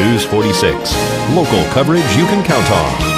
News 46. Local coverage you can count on.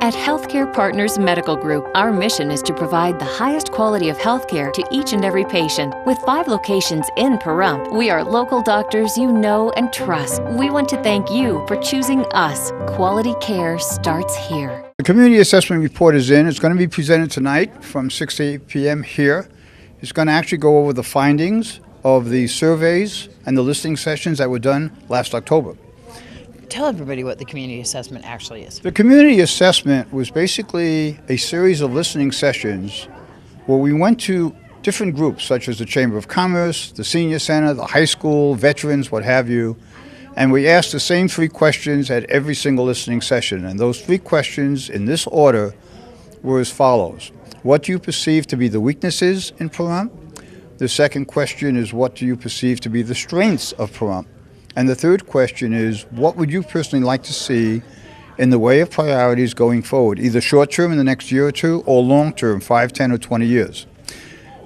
At Healthcare Partners Medical Group, our mission is to provide the highest quality of healthcare to each and every patient. With 5 locations in Pahrump, we are local doctors you know and trust. We want to thank you for choosing us. Quality care starts here. The community assessment report is in. It's going to be presented tonight from 6 to 8 p.m. here. It's going to actually go over the findings of the surveys and the listening sessions that were done last October. Tell everybody what the community assessment actually is. The community assessment was basically a series of listening sessions where we went to different groups such as the Chamber of Commerce, the Senior Center, the high school, veterans, what have you, and we asked the same 3 questions at every single listening session. And those 3 questions in this order were as follows. What do you perceive to be the weaknesses in Pahrump? The second question is, what do you perceive to be the strengths of Pahrump? And the third question is, what would you personally like to see in the way of priorities going forward, either short-term in the next year or 2, or long-term, 5, 10, or 20 years?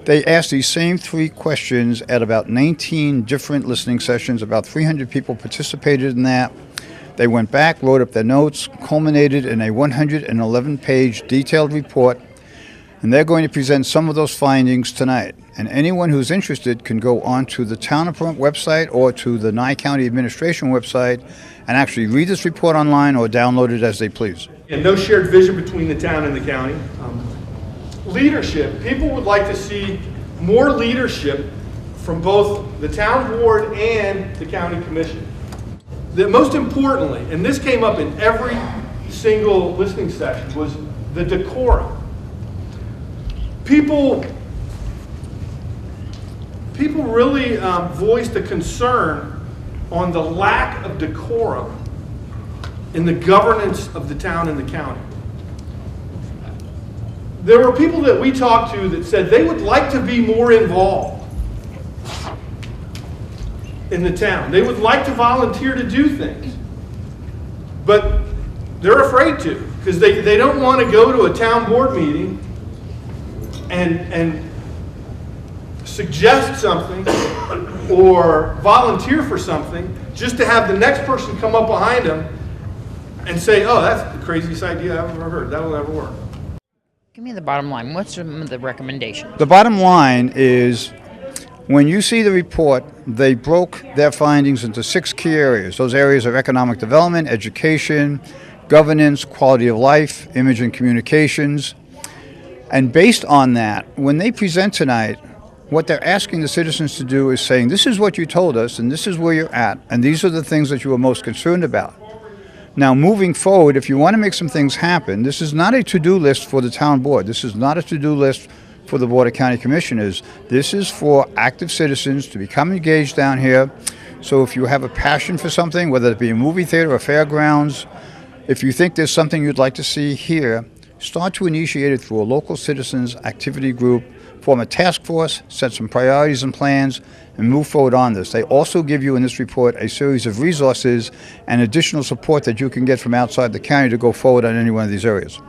They asked these same 3 questions at about 19 different listening sessions. About 300 people participated in that. They went back, wrote up their notes, culminated in a 111-page detailed report, and they're going to present some of those findings tonight. And anyone who's interested can go onto the Town of Pahrump website or to the Nye County Administration website and actually read this report online or download it as they please. And no shared vision between the town and the county. Leadership. People would like to see more leadership from both the town board and the county commission. Most importantly, and this came up in every single listening session, was the decorum. People really voiced a concern on the lack of decorum in the governance of the town and the county. There were people that we talked to that said they would like to be more involved in the town. They would like to volunteer to do things, but they're afraid to because they don't want to go to a town board meeting and suggest something or volunteer for something just to have the next person come up behind them and say, oh, that's the craziest idea I've ever heard. That'll never work. Give me the bottom line. What's some of the recommendations? The bottom line is, when you see the report, they broke their findings into 6 key areas. Those areas are economic development, education, governance, quality of life, image and communications. And based on that, when they present tonight, what they're asking the citizens to do is saying, this is what you told us, and this is where you're at, and these are the things that you are most concerned about. Now, moving forward, if you want to make some things happen, this is not a to-do list for the town board. This is not a to-do list for the Board of County Commissioners. This is for active citizens to become engaged down here. So if you have a passion for something, whether it be a movie theater or fairgrounds, if you think there's something you'd like to see here, start to initiate it through a local citizens activity group, form a task force, set some priorities and plans, and move forward on this. They also give you in this report a series of resources and additional support that you can get from outside the county to go forward on any one of these areas.